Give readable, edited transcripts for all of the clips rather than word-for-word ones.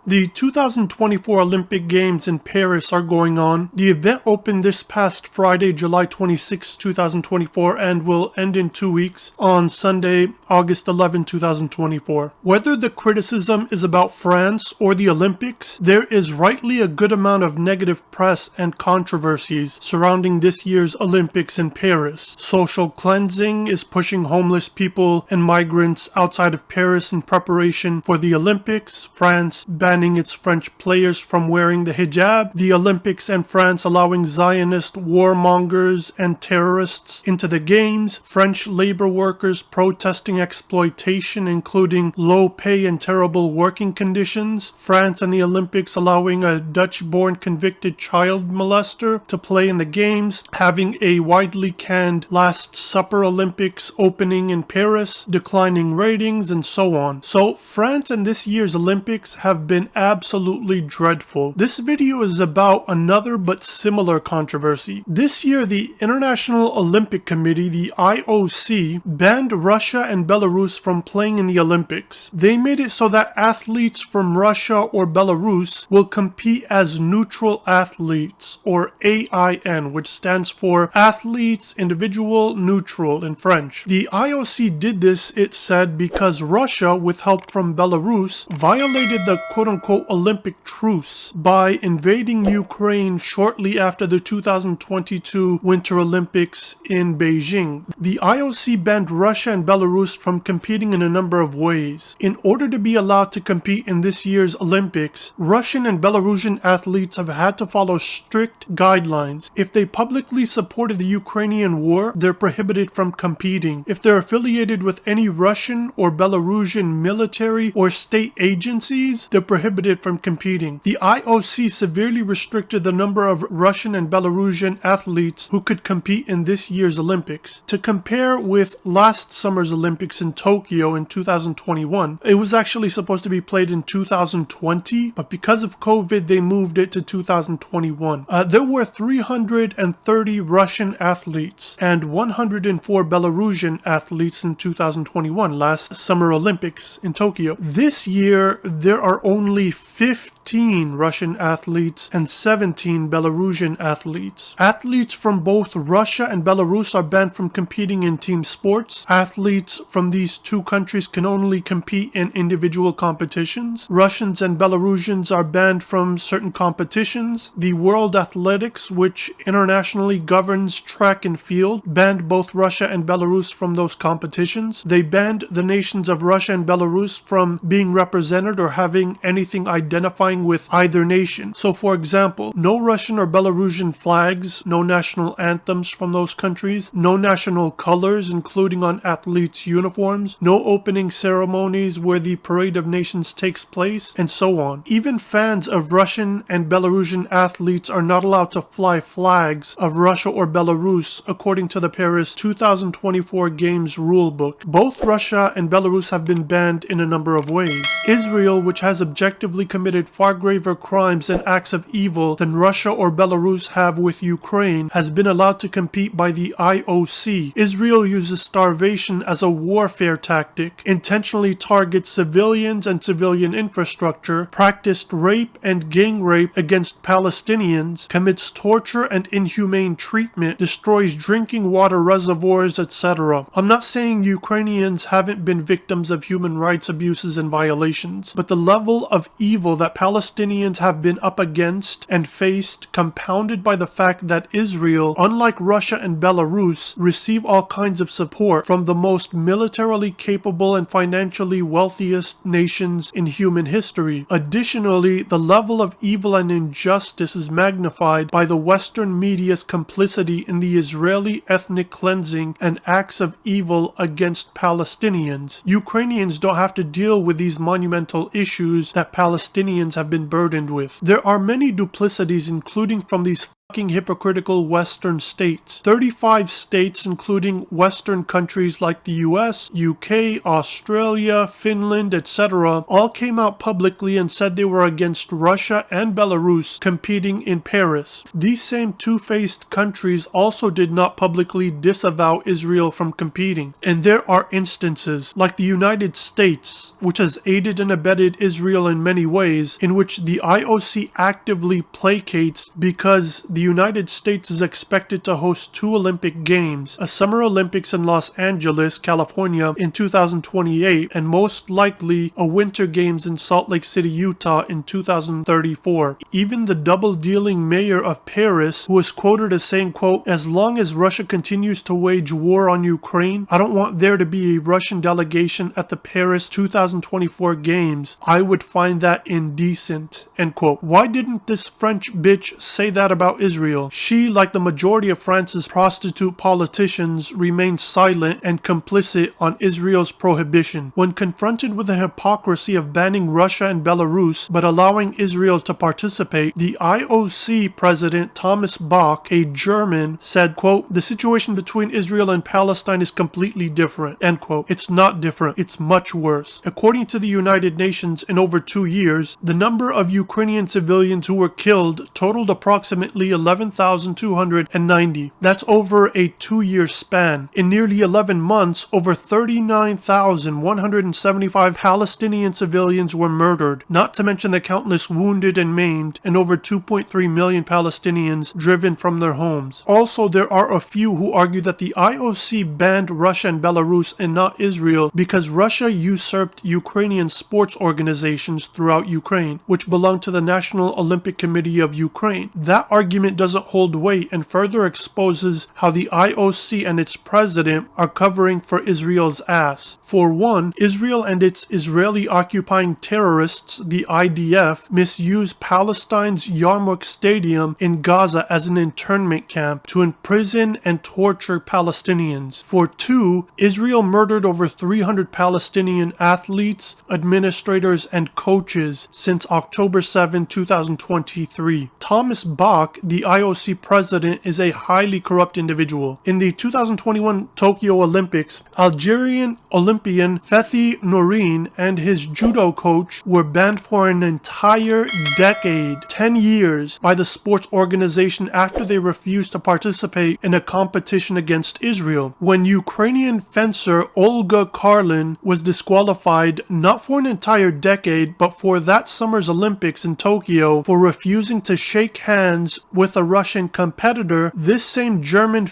The 2024 Olympic Games in Paris are going on. The event opened this past Friday, July 26, 2024, and will end in 2 weeks on Sunday, August 11, 2024. Whether the criticism is about France or the Olympics, there is rightly a good amount of negative press and controversies surrounding this year's Olympics in Paris. Social cleansing is pushing homeless people and migrants outside of Paris in preparation for the Olympics. France banning its French players from wearing the hijab, the Olympics and France allowing Zionist warmongers and terrorists into the games, French labor workers protesting exploitation including low pay and terrible working conditions, France and the Olympics allowing a Dutch-born convicted child molester to play in the games, having a widely canned Last Supper Olympics opening in Paris, declining ratings, and so on. So France and this year's Olympics have been absolutely dreadful. This video is about another but similar controversy. This year, the International Olympic Committee, the IOC, banned Russia and Belarus from playing in the Olympics. They made it so that athletes from Russia or Belarus will compete as neutral athletes, or AIN, which stands for Athletes Individual Neutral in French. The IOC did this, it said, because Russia, with help from Belarus, violated the quote-unquote Olympic truce by invading Ukraine shortly after the 2022 Winter Olympics in Beijing. The IOC banned Russia and Belarus from competing in a number of ways. In order to be allowed to compete in this year's Olympics, Russian and Belarusian athletes have had to follow strict guidelines. If they publicly supported the Ukrainian war, they're prohibited from competing. If they're affiliated with any Russian or Belarusian military or state agencies, they're prohibited from competing. The IOC severely restricted the number of Russian and Belarusian athletes who could compete in this year's Olympics. To compare with last summer's Olympics in Tokyo in 2021, it was actually supposed to be played in 2020, but because of COVID, they moved it to 2021. There were 330 Russian athletes and 104 Belarusian athletes in 2021, last Summer Olympics in Tokyo. This year, there are only 15 Russian athletes and 17 Belarusian athletes. Athletes from both Russia and Belarus are banned from competing in team sports. Athletes from these two countries can only compete in individual competitions. Russians and Belarusians are banned from certain competitions. The World Athletics, which internationally governs track and field, banned both Russia and Belarus from those competitions. They banned the nations of Russia and Belarus from being represented or having anything identifying with either nation. So for example, no Russian or Belarusian flags, no national anthems from those countries, no national colors including on athletes' uniforms, no opening ceremonies where the Parade of Nations takes place, and so on. Even fans of Russian and Belarusian athletes are not allowed to fly flags of Russia or Belarus according to the Paris 2024 Games rulebook. Both Russia and Belarus have been banned in a number of ways. Israel, which has objectively committed far graver crimes and acts of evil than Russia or Belarus have with Ukraine, has been allowed to compete by the IOC. Israel uses starvation as a warfare tactic, intentionally targets civilians and civilian infrastructure, practiced rape and gang rape against Palestinians, commits torture and inhumane treatment, destroys drinking water reservoirs, etc. I'm not saying Ukrainians haven't been victims of human rights abuses and violations, but the level of evil that Palestinians have been up against and faced, compounded by the fact that Israel, unlike Russia and Belarus, receive all kinds of support from the most militarily capable and financially wealthiest nations in human history. Additionally, the level of evil and injustice is magnified by the Western media's complicity in the Israeli ethnic cleansing and acts of evil against Palestinians. Ukrainians don't have to deal with these monumental issues that Palestinians have been burdened with. There are many duplicities, including from these hypocritical Western states. 35 states, including Western countries like the US, UK, Australia, Finland, etc., all came out publicly and said they were against Russia and Belarus competing in Paris. These same two-faced countries also did not publicly disavow Israel from competing. And there are instances, like the United States, which has aided and abetted Israel in many ways, in which the IOC actively placates because the United States is expected to host 2 Olympic Games, a Summer Olympics in Los Angeles, California in 2028, and most likely a Winter Games in Salt Lake City, Utah in 2034. Even the double-dealing mayor of Paris, who was quoted as saying, quote, "As long as Russia continues to wage war on Ukraine, I don't want there to be a Russian delegation at the Paris 2024 Games. I would find that indecent," end quote. Why didn't this French bitch say that about Israel? She, like the majority of France's prostitute politicians, remained silent and complicit on Israel's prohibition. When confronted with the hypocrisy of banning Russia and Belarus but allowing Israel to participate, the IOC president Thomas Bach, a German, said, quote, "The situation between Israel and Palestine is completely different," end quote. It's not different, it's much worse. According to the United Nations, in over 2 years, the number of Ukrainian civilians who were killed totaled approximately 11,290. That's over a 2-year span. In nearly 11 months, over 39,175 Palestinian civilians were murdered, not to mention the countless wounded and maimed, and over 2.3 million Palestinians driven from their homes. Also, there are a few who argue that the IOC banned Russia and Belarus and not Israel because Russia usurped Ukrainian sports organizations throughout Ukraine, which belong to the National Olympic Committee of Ukraine. That argument doesn't hold weight and further exposes how the IOC and its president are covering for Israel's ass. For one, Israel and its Israeli occupying terrorists, the IDF, misuse Palestine's Yarmouk Stadium in Gaza as an internment camp to imprison and torture Palestinians. For two, Israel murdered over 300 Palestinian athletes, administrators, and coaches since October 7, 2023. Thomas Bach, the IOC president, is a highly corrupt individual. In the 2021 Tokyo Olympics, Algerian Olympian Fethi Nourine and his judo coach were banned for an entire decade, 10 years, by the sports organization after they refused to participate in a competition against Israel. When Ukrainian fencer Olga Karlin was disqualified not for an entire decade, but for that summer's Olympics in Tokyo for refusing to shake hands with a Russian competitor, this same German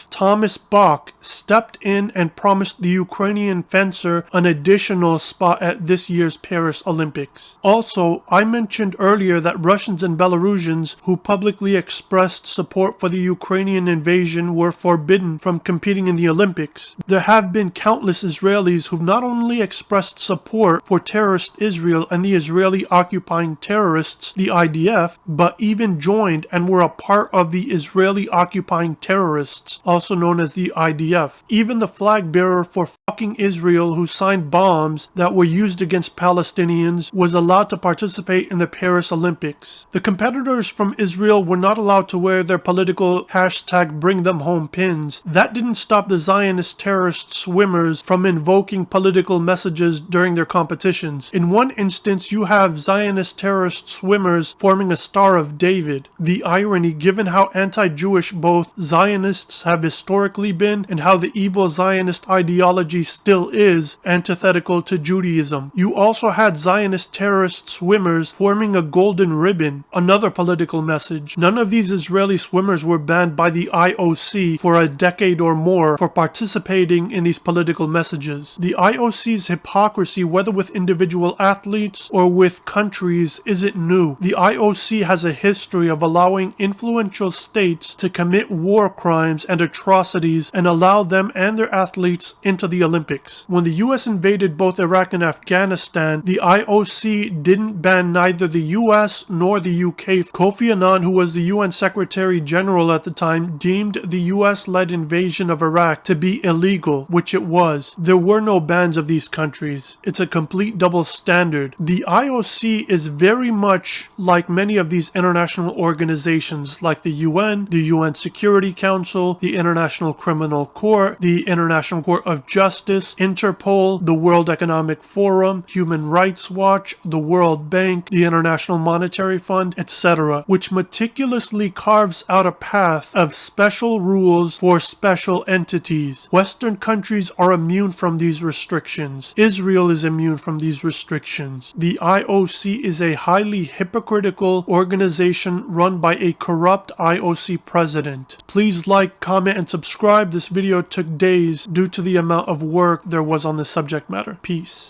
Thomas Bach stepped in and promised the Ukrainian fencer an additional spot at this year's Paris Olympics. Also, I mentioned earlier that Russians and Belarusians who publicly expressed support for the Ukrainian invasion were forbidden from competing in the Olympics. There have been countless Israelis who've not only expressed support for terrorist Israel and the Israeli occupying terrorists, the IDF, but even joined and were a part of the Israeli occupying terrorists, also known as the IDF. Even the flag bearer for fucking Israel who signed bombs that were used against Palestinians was allowed to participate in the Paris Olympics. The competitors from Israel were not allowed to wear their political #BringThemHome pins. That didn't stop the Zionist terrorist swimmers from invoking political messages during their competitions. In one instance, you have Zionist terrorist swimmers forming a Star of David. The irony, given how anti-Jewish both Zionists have historically been and how the evil Zionist ideology still is antithetical to Judaism. You also had Zionist terrorist swimmers forming a golden ribbon, another political message. None of these Israeli swimmers were banned by the IOC for a decade or more for participating in these political messages. The IOC's hypocrisy, whether with individual athletes or with countries, isn't new. The IOC has a history of allowing influential states to commit war crimes and atrocities and allow them and their athletes into the Olympics. When the US invaded both Iraq and Afghanistan, the IOC didn't ban neither the US nor the UK. Kofi Annan, who was the UN Secretary General at the time, deemed the US-led invasion of Iraq to be illegal, which it was. There were no bans of these countries. It's a complete double standard. The IOC is very much like many of these international organizations like the UN Security Council, the International Criminal Court, the International Court of Justice, Interpol, the World Economic Forum, Human Rights Watch, the World Bank, the International Monetary Fund, etc., which meticulously carves out a path of special rules for special entities. Western countries are immune from these restrictions. Israel is immune from these restrictions. The IOC is a highly hypocritical organization run by a corrupt IOC president. Please like, comment, and subscribe. This video took days due to the amount of work there was on this subject matter. Peace.